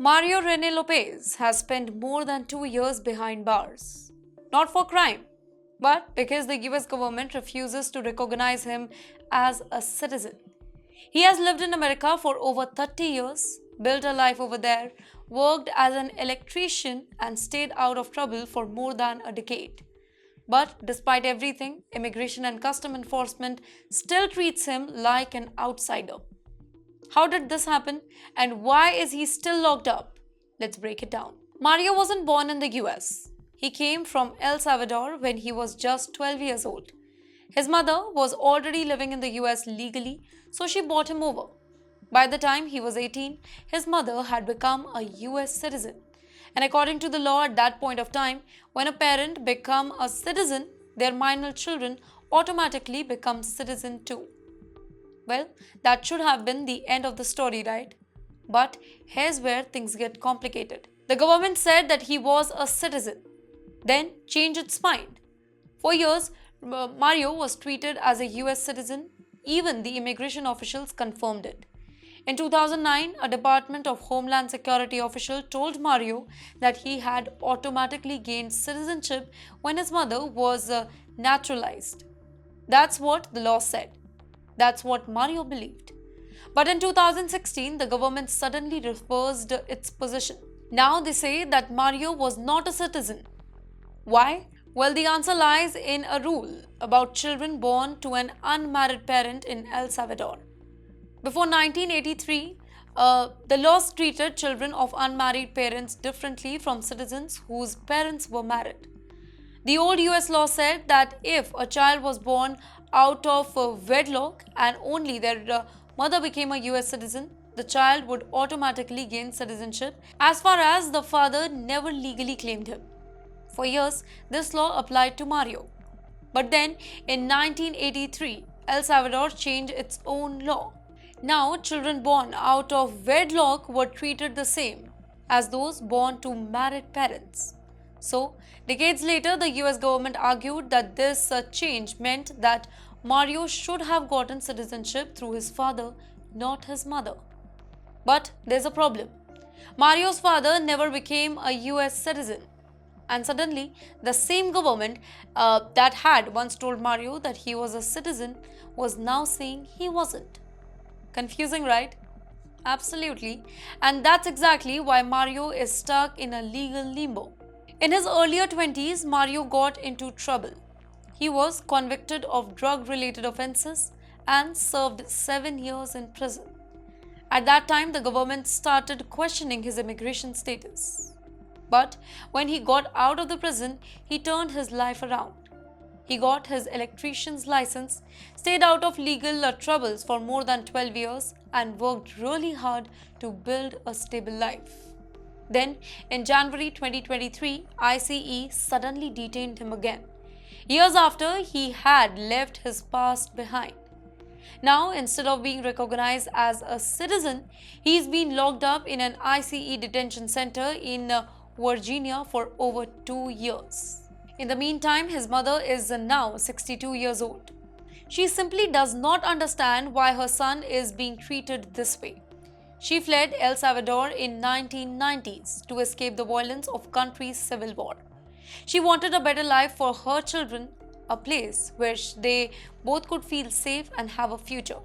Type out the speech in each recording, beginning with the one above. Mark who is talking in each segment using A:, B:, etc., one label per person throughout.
A: Mario René López has spent more than 2 years behind bars. Not for crime, but because the US government refuses to recognize him as a citizen. He has lived in America for over 30 years, built a life over there, worked as an electrician, and stayed out of trouble for more than a decade. But despite everything, Immigration and Custom Enforcement still treats him like an outsider. How did this happen and why is he still locked up? Let's break it down. Mario wasn't born in the US. He came from El Salvador when he was just 12 years old. His mother was already living in the US legally, so she brought him over. By the time he was 18, his mother had become a US citizen. And according to the law at that point of time, when a parent becomes a citizen, their minor children automatically become citizen too. Well, that should have been the end of the story, right? But here's where things get complicated. The government said that he was a citizen, then changed its mind. For years, Mario was treated as a US citizen. Even the immigration officials confirmed it. In 2009, a Department of Homeland Security official told Mario that he had automatically gained citizenship when his mother was naturalized. That's what the law said. That's what Mario believed. But in 2016, the government suddenly reversed its position. Now they say that Mario was not a citizen. Why? Well, the answer lies in a rule about children born to an unmarried parent in El Salvador. Before 1983, the laws treated children of unmarried parents differently from citizens whose parents were married. The old US law said that if a child was born out of wedlock and only their mother became a US citizen, the child would automatically gain citizenship as far as the father never legally claimed him. For years, this law applied to Mario. But then, in 1983, El Salvador changed its own law. Now, children born out of wedlock were treated the same as those born to married parents. So, decades later, the US government argued that this change meant that Mario should have gotten citizenship through his father, not his mother. But there's a problem. Mario's father never became a US citizen. And suddenly, the same government that had once told Mario that he was a citizen was now saying he wasn't. Confusing, right? Absolutely. And that's exactly why Mario is stuck in a legal limbo. In his earlier 20s, Mario got into trouble. He was convicted of drug-related offenses and served 7 years in prison. At that time, the government started questioning his immigration status. But when he got out of the prison, he turned his life around. He got his electrician's license, stayed out of legal troubles for more than 12 years, and worked really hard to build a stable life. Then, in January 2023, ICE suddenly detained him again, years after he had left his past behind. Now, instead of being recognized as a citizen, he's been locked up in an ICE detention center in Virginia for over 2 years. In the meantime, his mother is now 62 years old. She simply does not understand why her son is being treated this way. She fled El Salvador in 1990s to escape the violence of country's civil war. She wanted a better life for her children, a place where they both could feel safe and have a future.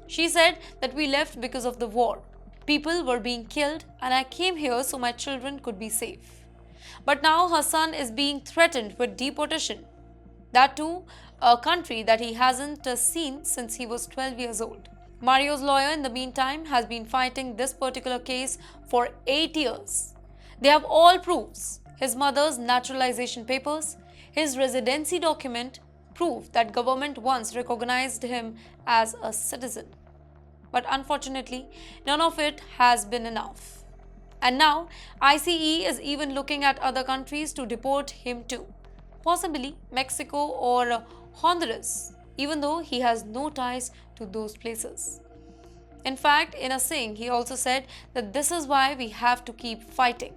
A: She said that we left because of the war. People were being killed and I came here so my children could be safe. But now her son is being threatened with deportation. That too, a country that he hasn't seen since he was 12 years old. Mario's lawyer, in the meantime, has been fighting this particular case for 8 years. They have all proofs: his mother's naturalization papers, his residency document, proof that government once recognized him as a citizen. But unfortunately, none of it has been enough. And now, ICE is even looking at other countries to deport him to, possibly Mexico or Honduras, even though he has no ties to those places. In fact, in a saying, he also said that this is why we have to keep fighting.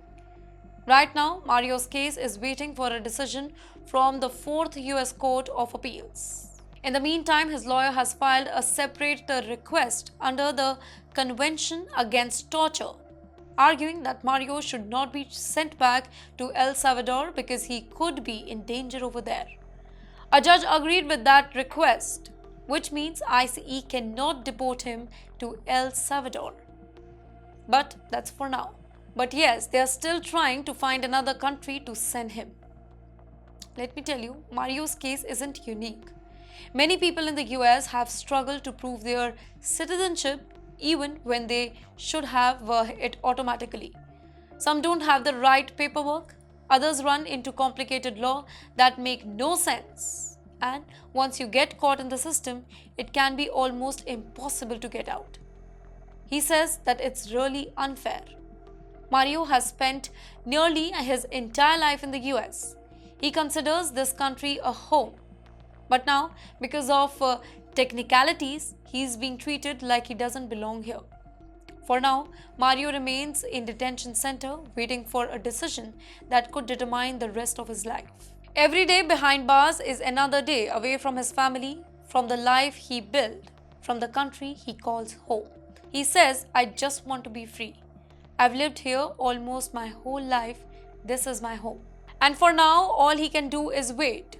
A: Right now, Mario's case is waiting for a decision from the 4th US Court of Appeals. In the meantime, his lawyer has filed a separate request under the Convention Against Torture. arguing that Mario should not be sent back to El Salvador because he could be in danger over there. A judge agreed with that request, which means ICE cannot deport him to El Salvador. But that's for now. But yes, they are still trying to find another country to send him. Let me tell you, Mario's case isn't unique. Many people in the US have struggled to prove their citizenship even when they should have it automatically. Some don't have the right paperwork, others run into complicated law that make no sense. And once you get caught in the system, it can be almost impossible to get out. He says that it's really unfair. Mario has spent nearly his entire life in the US. He considers this country a home. But now, because of technicalities, he's being treated like he doesn't belong here. For now, Mario remains in detention center waiting for a decision that could determine the rest of his life. Every day behind bars is another day away from his family, from the life he built, from the country he calls home. He says, "I just want to be free. I've lived here almost my whole life. This is my home." And for now, all he can do is wait,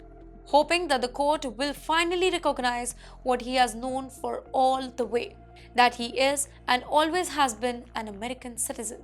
A: hoping that the court will finally recognize what he has known for all the way, that he is and always has been an American citizen.